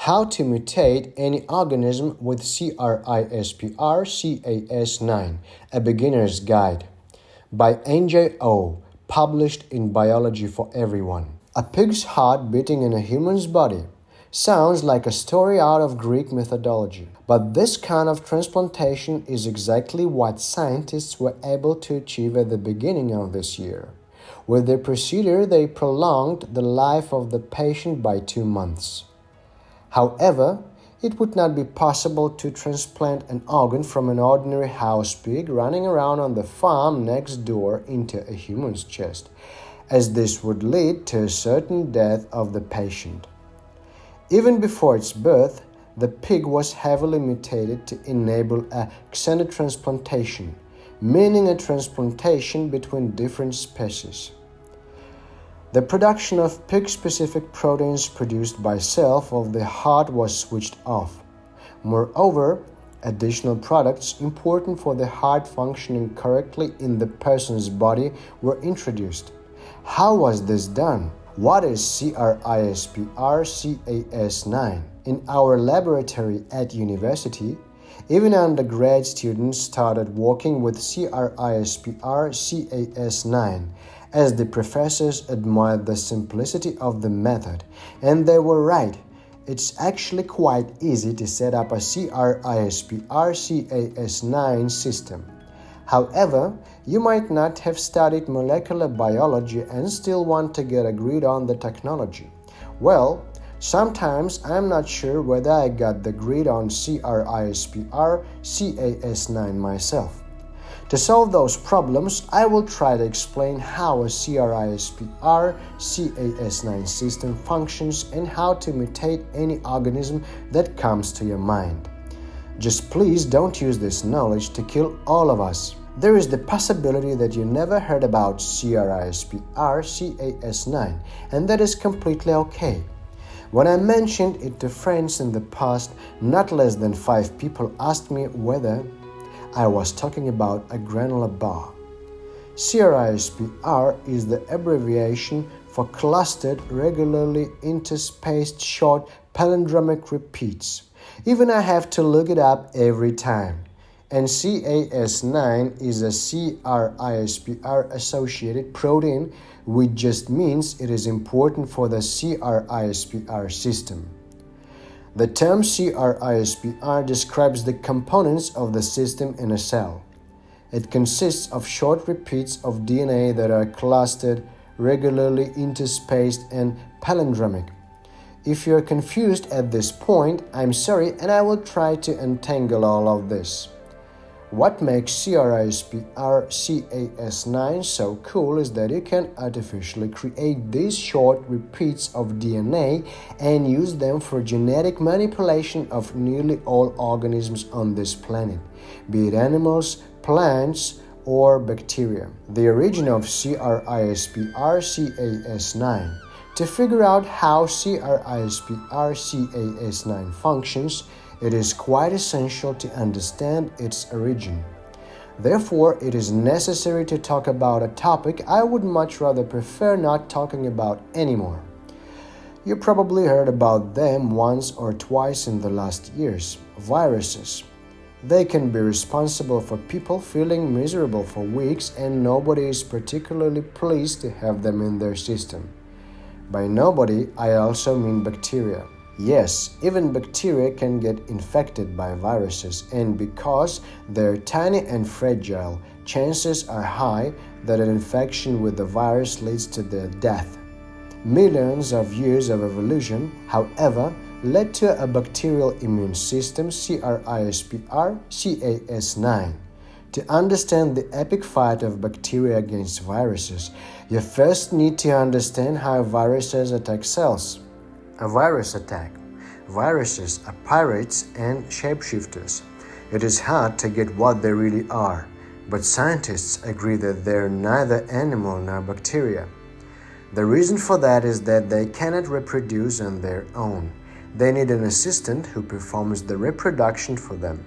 How to mutate any organism with CRISPR-Cas9, a beginner's guide, by NJO, published in Biology for Everyone. A pig's heart beating in a human's body sounds like a story out of Greek mythology. But this kind of transplantation is exactly what scientists were able to achieve at the beginning of this year. With their procedure, they prolonged the life of the patient by 2 months. However, it would not be possible to transplant an organ from an ordinary house pig running around on the farm next door into a human's chest, as this would lead to a certain death of the patient. Even before its birth, the pig was heavily mutated to enable a xenotransplantation, meaning a transplantation between different species. The production of pig-specific proteins produced by cells of the heart was switched off. Moreover, additional products important for the heart functioning correctly in the person's body were introduced. How was this done? What is CRISPR-Cas9? In our laboratory at university, even undergrad students started working with CRISPR-Cas9, as the professors admired the simplicity of the method, and they were right. It's actually quite easy to set up a CRISPR-Cas9 system. However, you might not have studied molecular biology and still want to get a grip on the technology. Well, sometimes I'm not sure whether I got the grip on CRISPR-Cas9 myself. To solve those problems, I will try to explain how a CRISPR-Cas9 system functions and how to mutate any organism that comes to your mind. Just please don't use this knowledge to kill all of us. There is the possibility that you never heard about CRISPR-Cas9, and that is completely okay. When I mentioned it to friends in the past, not less than 5 people asked me whether I was talking about a granola bar. CRISPR is the abbreviation for clustered, regularly interspaced short palindromic repeats. Even I have to look it up every time. And Cas9 is a CRISPR-associated protein, which just means it is important for the CRISPR system. The term CRISPR describes the components of the system in a cell. It consists of short repeats of DNA that are clustered, regularly interspaced, and palindromic. If you are confused at this point, I'm sorry, and I will try to untangle all of this. What makes CRISPR-Cas9 so cool is that you can artificially create these short repeats of DNA and use them for genetic manipulation of nearly all organisms on this planet, be it animals, plants, or bacteria. The origin of CRISPR-Cas9. To figure out how CRISPR-Cas9 functions, it is quite essential to understand its origin. Therefore, it is necessary to talk about a topic I would much rather prefer not talking about anymore. You probably heard about them once or twice in the last years. Viruses. They can be responsible for people feeling miserable for weeks, and nobody is particularly pleased to have them in their system. By nobody, I also mean bacteria. Yes, even bacteria can get infected by viruses, and because they're tiny and fragile, chances are high that an infection with the virus leads to their death. Millions of years of evolution, however, led to a bacterial immune system, CRISPR-Cas9. To understand the epic fight of bacteria against viruses, you first need to understand how viruses attack cells. A virus attack. Viruses are pirates and shapeshifters. It is hard to get what they really are, but scientists agree that they're neither animal nor bacteria. The reason for that is that they cannot reproduce on their own. They need an assistant who performs the reproduction for them,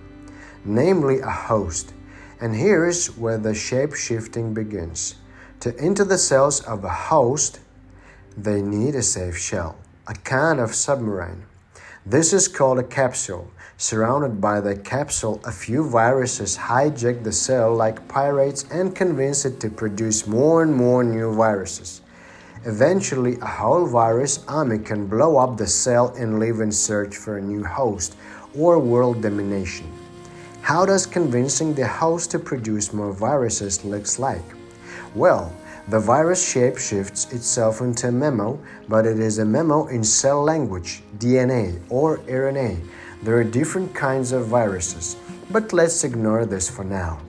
namely a host. And here is where the shape-shifting begins. To enter the cells of a host, they need a safe shell, a kind of submarine. This is called a capsule. Surrounded by the capsule, a few viruses hijack the cell like pirates and convince it to produce more and more new viruses. Eventually, a whole virus army can blow up the cell and leave in search for a new host or world domination. How does convincing the host to produce more viruses looks like? Well, the virus shapeshifts itself into a memo, but it is a memo in cell language, DNA or RNA. There are different kinds of viruses, but let's ignore this for now.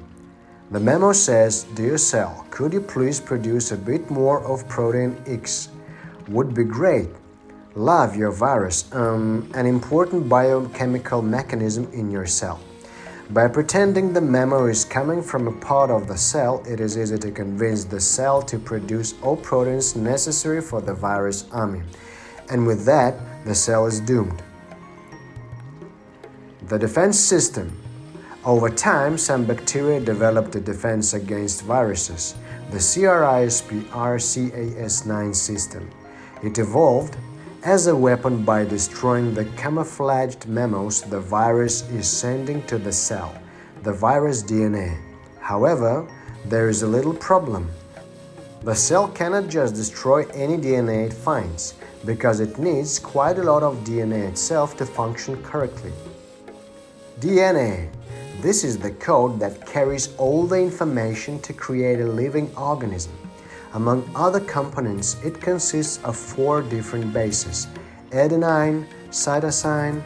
The memo says, "Dear cell, could you please produce a bit more of protein X? Would be great. Love your virus, an important biochemical mechanism in your cell." By pretending the memo is coming from a part of the cell, it is easy to convince the cell to produce all proteins necessary for the virus army. And with that, the cell is doomed. The defense system. Over time, some bacteria developed a defense against viruses, the CRISPR-Cas9 system. It evolved as a weapon by destroying the camouflaged memos the virus is sending to the cell, the virus DNA. However, there is a little problem. The cell cannot just destroy any DNA it finds, because it needs quite a lot of DNA itself to function correctly. DNA. This is the code that carries all the information to create a living organism. Among other components, it consists of 4 different bases: adenine, cytosine,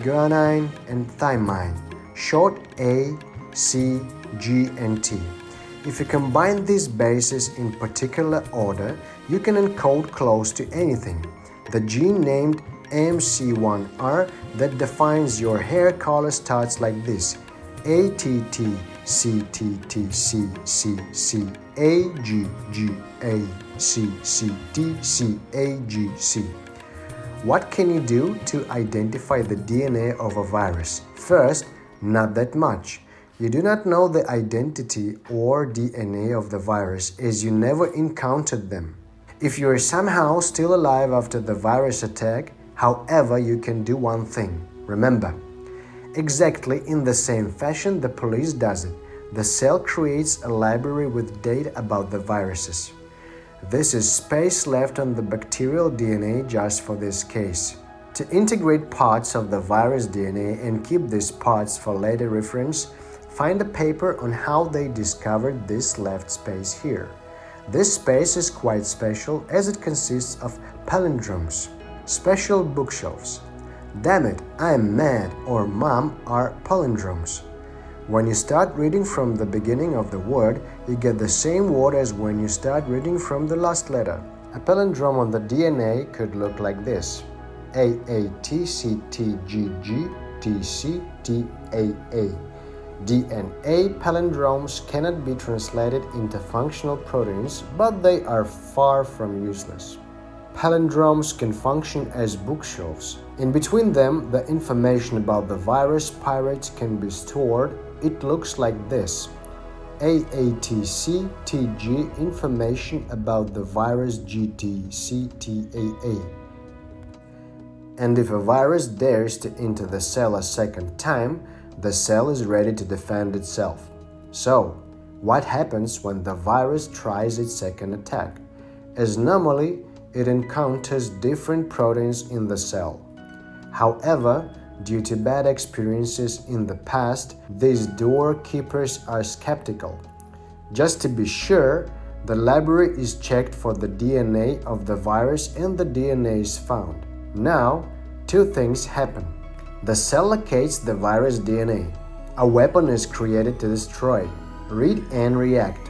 guanine, and thymine, short A, C, G, and T. If you combine these bases in particular order, you can encode close to anything. The gene named MC1R that defines your hair color starts like this: ATTCTTCCC AGGACCTCAGC. What can you do to identify the DNA of a virus? First, not that much. You do not know the identity or DNA of the virus as you never encountered them. If you are somehow still alive after the virus attack, however, you can do one thing. Remember, exactly in the same fashion the police does it, the cell creates a library with data about the viruses. This is space left on the bacterial DNA just for this case. To integrate parts of the virus DNA and keep these parts for later reference, find a paper on how they discovered this left space here. This space is quite special as it consists of palindromes, special bookshelves. "Damn it, I am mad" or "Mom" are palindromes. When you start reading from the beginning of the word, you get the same word as when you start reading from the last letter. A palindrome on the DNA could look like this: AATCTGGTCTAA. DNA palindromes cannot be translated into functional proteins, but they are far from useless. Palindromes can function as bookshelves. In between them, the information about the virus pirates can be stored. It looks like this: AATCTG information about the virus GTCTAA. And if a virus dares to enter the cell a second time, the cell is ready to defend itself. So, what happens when the virus tries its second attack? As normally, it encounters different proteins in the cell. However, due to bad experiences in the past, these doorkeepers are skeptical. Just to be sure, the library is checked for the DNA of the virus and the DNA is found. Now, 2 things happen. The cell locates the virus DNA. A weapon is created to destroy, read and react.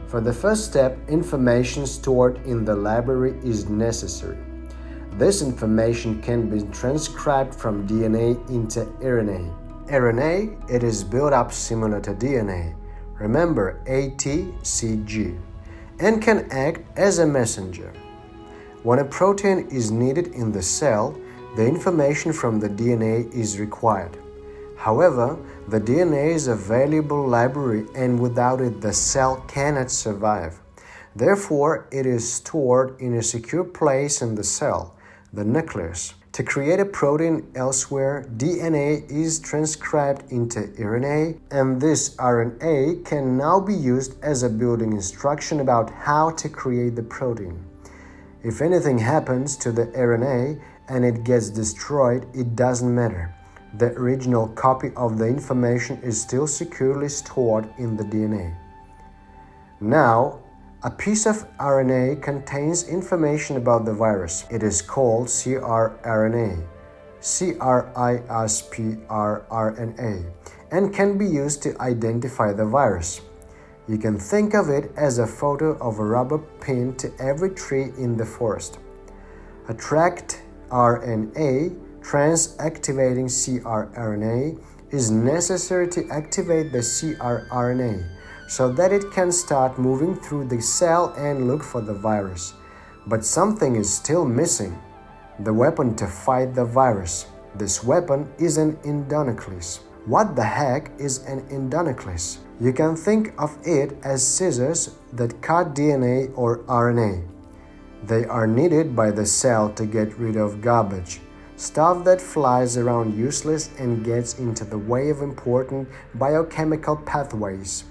For the first step, information stored in the library is necessary. This information can be transcribed from DNA into RNA. RNA, it is built up similar to DNA. Remember ATCG, and can act as a messenger. When a protein is needed in the cell, the information from the DNA is required. However, the DNA is a valuable library and without it the cell cannot survive. Therefore, it is stored in a secure place in the cell. the nucleus. To create a protein elsewhere, DNA is transcribed into RNA, and this RNA can now be used as a building instruction about how to create the protein. If anything happens to the RNA and it gets destroyed, it doesn't matter. The original copy of the information is still securely stored in the DNA. Now, a piece of RNA contains information about the virus. It is called crRNA, CRISPR-RNA, and can be used to identify the virus. You can think of it as a photo of a rubber pinned to every tree in the forest. A tracked RNA trans-activating crRNA is necessary to activate the crRNA so that it can start moving through the cell and look for the virus. But something is still missing: the weapon to fight the virus. This weapon is an endonuclease. What the heck is an endonuclease? You can think of it as scissors that cut DNA or RNA. They are needed by the cell to get rid of garbage, stuff that flies around useless and gets into the way of important biochemical pathways.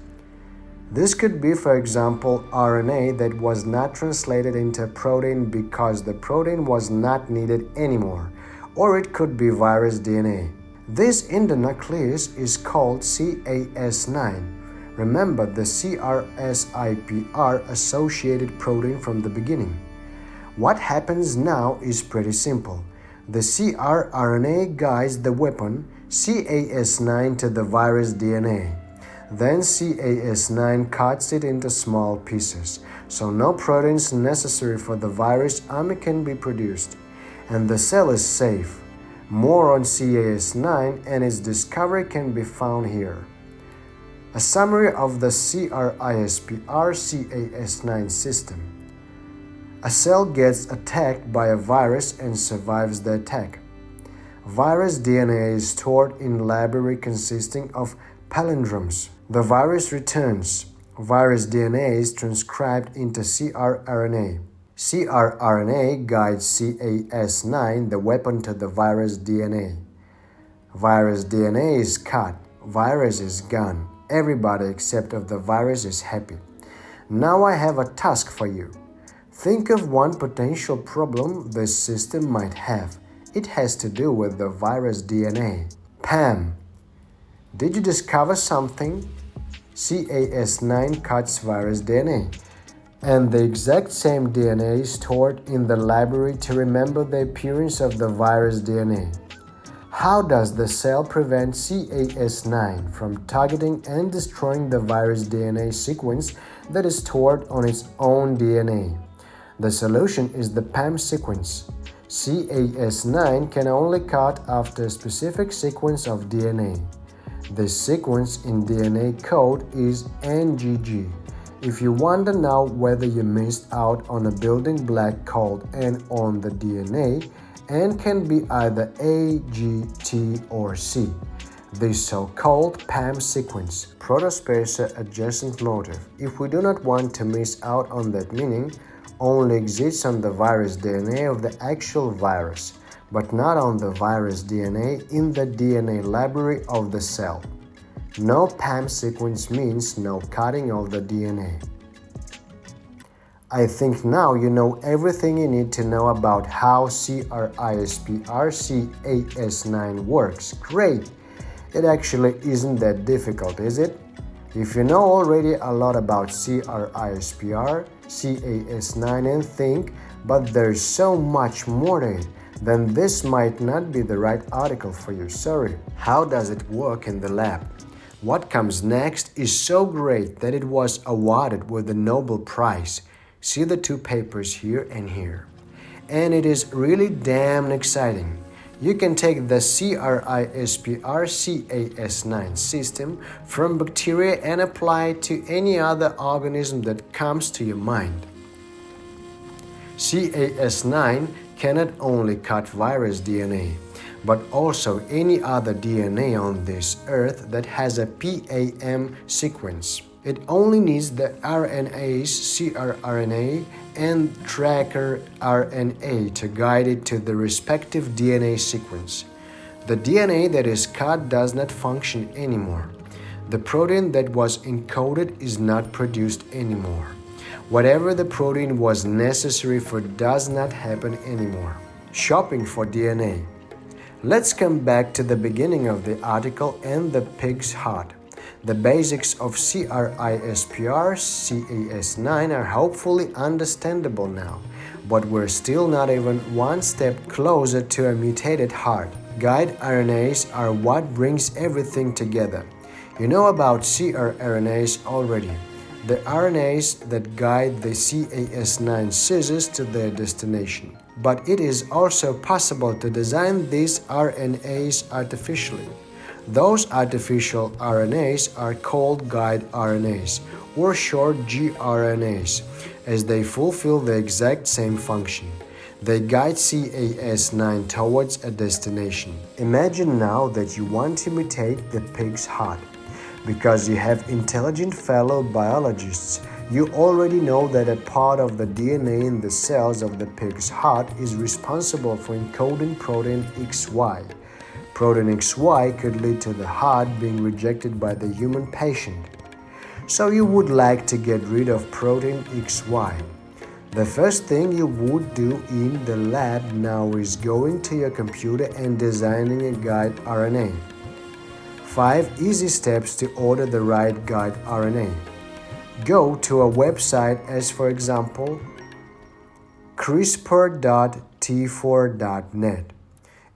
This could be, for example, RNA that was not translated into protein because the protein was not needed anymore, or it could be virus DNA. This endonuclease is called Cas9. Remember the CRSIPR associated protein from the beginning. What happens now is pretty simple. The crRNA guides the weapon Cas9 to the virus DNA. Then Cas9 cuts it into small pieces, so no proteins necessary for the virus army can be produced, and the cell is safe. More on Cas9 and its discovery can be found here. A summary of the CRISPR-Cas9 system. A cell gets attacked by a virus and survives the attack. Virus DNA is stored in library consisting of palindromes. The virus returns. Virus DNA is transcribed into crRNA. crRNA guides Cas9, the weapon to the virus DNA. Virus DNA is cut. Virus is gone. Everybody except of the virus is happy. Now I have a task for you. Think of one potential problem this system might have. It has to do with the virus DNA. Pam, did you discover something? Cas9 cuts virus DNA, and the exact same DNA is stored in the library to remember the appearance of the virus DNA. How does the cell prevent Cas9 from targeting and destroying the virus DNA sequence that is stored on its own DNA? The solution is the PAM sequence. Cas9 can only cut after a specific sequence of DNA. This sequence in DNA code is NGG. If you wonder now whether you missed out on a building block called N on the DNA, N can be either A, G, T, or C. This so-called PAM sequence, protospacer adjacent motif, if we do not want to miss out on that meaning, only exists on the virus DNA of the actual virus, but not on the virus DNA in the DNA library of the cell. No PAM sequence means no cutting of the DNA. I think now you know everything you need to know about how CRISPR-Cas9 works. Great! It actually isn't that difficult, is it? If you know already a lot about CRISPR-Cas9 and think, but there's so much more to it, then this might not be the right article for you, sorry. How does it work in the lab? What comes next is so great that it was awarded with the Nobel Prize. See the two papers here and here. And it is really damn exciting. You can take the CRISPR-Cas9 system from bacteria and apply it to any other organism that comes to your mind. Cas9 cannot only cut virus DNA, but also any other DNA on this earth that has a PAM sequence. It only needs the RNA's cRNA and tracker RNA to guide it to the respective DNA sequence. The DNA that is cut does not function anymore. The protein that was encoded is not produced anymore. Whatever the protein was necessary for does not happen anymore. Shopping for DNA. Let's come back to the beginning of the article and the pig's heart. The basics of CRISPR Cas9 are hopefully understandable now, but we're still not even one step closer to a mutated heart. Guide RNAs are what brings everything together. You know about cRNAs already, the RNAs that guide the Cas9 scissors to their destination. But it is also possible to design these RNAs artificially. Those artificial RNAs are called guide RNAs, or short gRNAs, as they fulfill the exact same function. They guide Cas9 towards a destination. Imagine now that you want to mutate the pig's heart. Because you have intelligent fellow biologists, you already know that a part of the DNA in the cells of the pig's heart is responsible for encoding protein XY. Protein XY could lead to the heart being rejected by the human patient. So you would like to get rid of protein XY. The first thing you would do in the lab now is going to your computer and designing a guide RNA. 5 easy steps to order the right guide RNA. Go to a website as for example CRISPR.T4.net.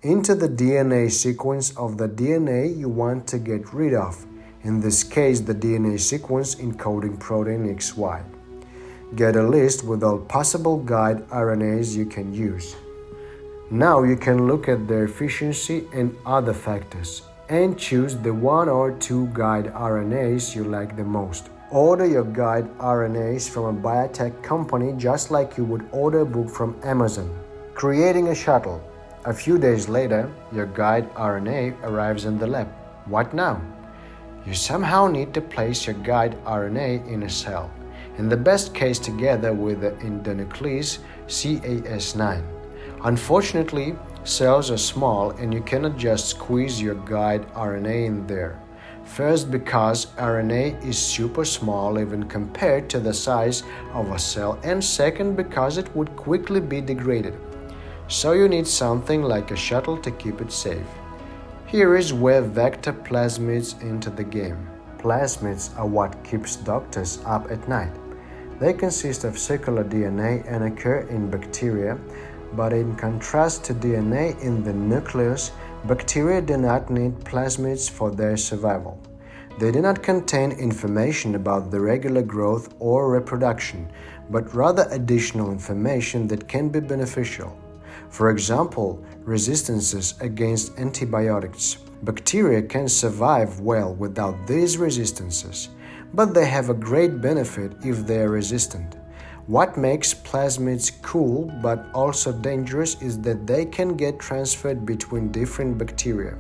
Enter the DNA sequence of the DNA you want to get rid of, in this case the DNA sequence encoding protein XY. Get a list with all possible guide RNAs you can use. Now you can look at their efficiency and other factors and choose the 1 or 2 guide RNAs you like the most. Order your guide RNAs from a biotech company just like you would order a book from Amazon. Creating a shuttle. A few days later, your guide RNA arrives in the lab. What now? You somehow need to place your guide RNA in a cell, in the best case together with the endonuclease Cas9. Unfortunately, cells are small and you cannot just squeeze your guide RNA in there. First, because RNA is super small even compared to the size of a cell, and second, because it would quickly be degraded. So you need something like a shuttle to keep it safe. Here is where vector plasmids enter the game. Plasmids are what keeps doctors up at night. They consist of circular DNA and occur in bacteria, but in contrast to DNA in the nucleus, bacteria do not need plasmids for their survival. They do not contain information about the regular growth or reproduction, but rather additional information that can be beneficial. For example, resistances against antibiotics. Bacteria can survive well without these resistances, but they have a great benefit if they are resistant. What makes plasmids cool but also dangerous is that they can get transferred between different bacteria.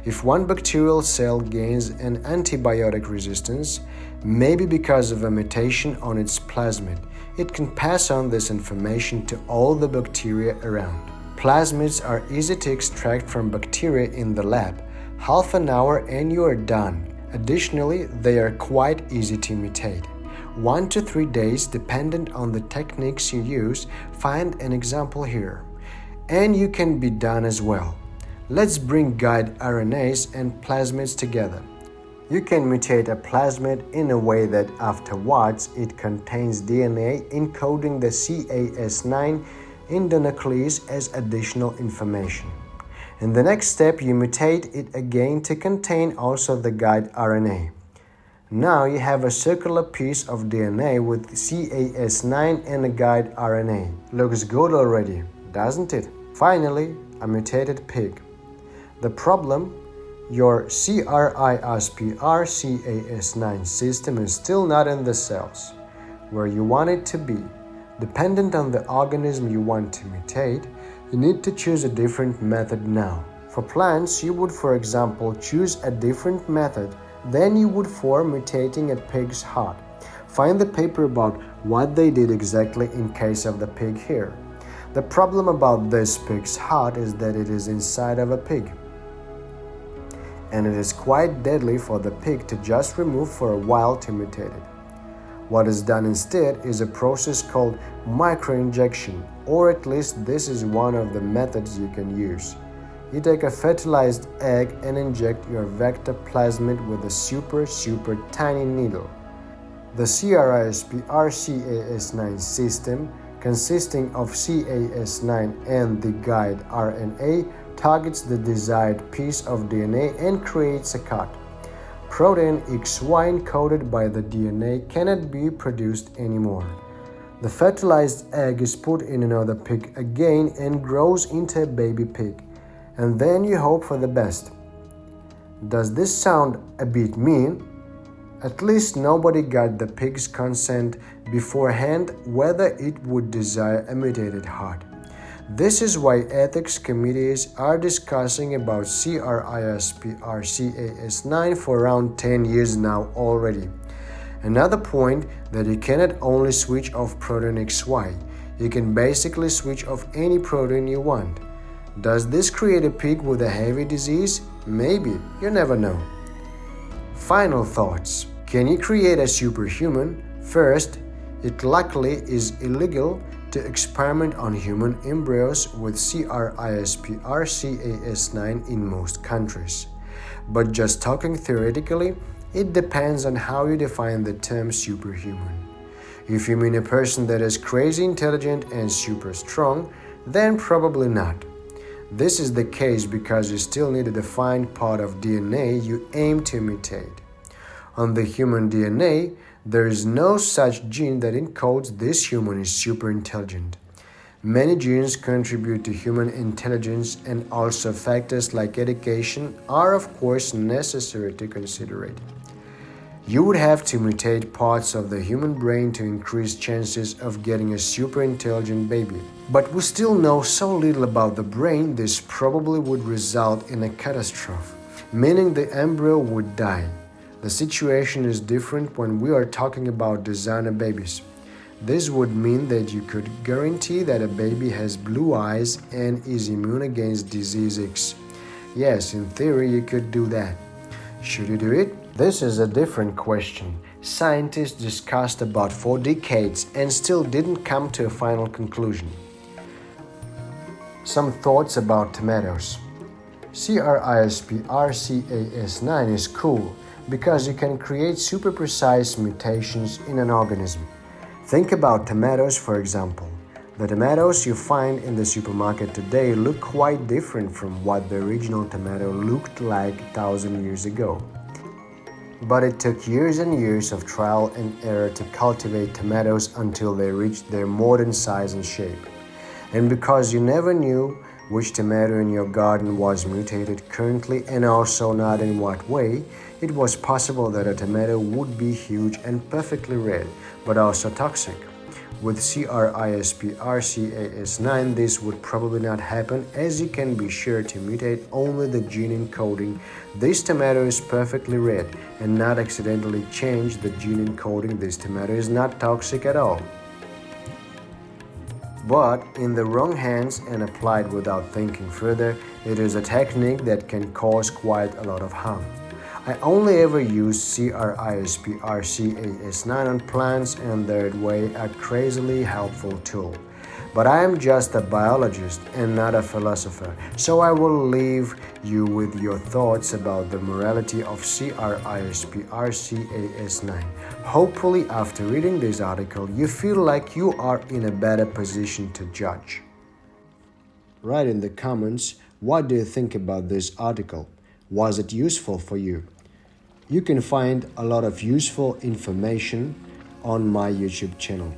If one bacterial cell gains an antibiotic resistance, maybe because of a mutation on its plasmid, it can pass on this information to all the bacteria around. Plasmids are easy to extract from bacteria in the lab. Half an hour and you are done. Additionally, they are quite easy to mutate. 1 to 3 days dependent on the techniques you use. Find an example here. And you can be done as well. Let's bring guide RNAs and plasmids together. You can mutate a plasmid in a way that afterwards it contains DNA encoding the Cas9 endonuclease as additional information. In the next step, you mutate it again to contain also the guide RNA. Now you have a circular piece of DNA with Cas9 and a guide RNA. Looks good already, doesn't it? Finally, a mutated pig. The problem? Your CRISPR Cas9 system is still not in the cells where you want it to be. Dependent on the organism you want to mutate, you need to choose a different method now. For plants, you would, for example, choose a different method than you would for mutating a pig's heart. Find the paper about what they did exactly in case of the pig here. The problem about this pig's heart is that it is inside of a pig, and it is quite deadly for the pig to just remove for a while to mutate it. What is done instead is a process called microinjection, or at least this is one of the methods you can use. You take a fertilized egg and inject your vector plasmid with a super tiny needle. The CRISPR-Cas9 system, consisting of Cas9 and the guide RNA, targets the desired piece of DNA and creates a cut. Protein XY encoded by the DNA cannot be produced anymore. The fertilized egg is put in another pig again and grows into a baby pig, and then you hope for the best. Does this sound a bit mean? At least nobody got the pig's consent beforehand whether it would desire a mutated heart. This is why ethics committees are discussing about CRISPR-Cas9 for around 10 years now already. Another point that you cannot only switch off protein XY, you can basically switch off any protein you want. Does this create a pig with a heavy disease? Maybe, you never know. Final thoughts. Can you create a superhuman? First, it luckily is illegal to experiment on human embryos with CRISPR-Cas9 in most countries. But just talking theoretically, it depends on how you define the term superhuman. If you mean a person that is crazy intelligent and super strong, then probably not. This is the case because you still need a defined part of DNA you aim to mutate. On the human DNA, there is no such gene that encodes this human is super intelligent. Many genes contribute to human intelligence, and also factors like education are of course necessary to consider it. You would have to mutate parts of the human brain to increase chances of getting a super intelligent baby. But we still know so little about the brain, this probably would result in a catastrophe, meaning the embryo would die. The situation is different when we are talking about designer babies. This would mean that you could guarantee that a baby has blue eyes and is immune against disease X. Yes, in theory you could do that. Should you do it? This is a different question. Scientists discussed about for decades and still didn't come to a final conclusion. Some thoughts about tomatoes. CRISPR-Cas9 is cool because you can create super precise mutations in an organism. Think about tomatoes, for example. The tomatoes you find in the supermarket today look quite different from what the original tomato looked like 1,000 years ago. But it took years and years of trial and error to cultivate tomatoes until they reached their modern size and shape. And because you never knew which tomato in your garden was mutated currently and also not in what way, it was possible that a tomato would be huge and perfectly red, but also toxic. With CRISPR-Cas9, this would probably not happen, as you can be sure to mutate only the gene encoding this tomato is perfectly red and not accidentally change the gene encoding this tomato is not toxic at all. But in the wrong hands and applied without thinking further, it is a technique that can cause quite a lot of harm. I only ever use CRISPR-Cas9 on plants, and that way a crazily helpful tool. But I am just a biologist and not a philosopher, so I will leave you with your thoughts about the morality of CRISPR-Cas9. Hopefully, after reading this article, you feel like you are in a better position to judge. Write in the comments, what do you think about this article? Was it useful for you? You can find a lot of useful information on my YouTube channel.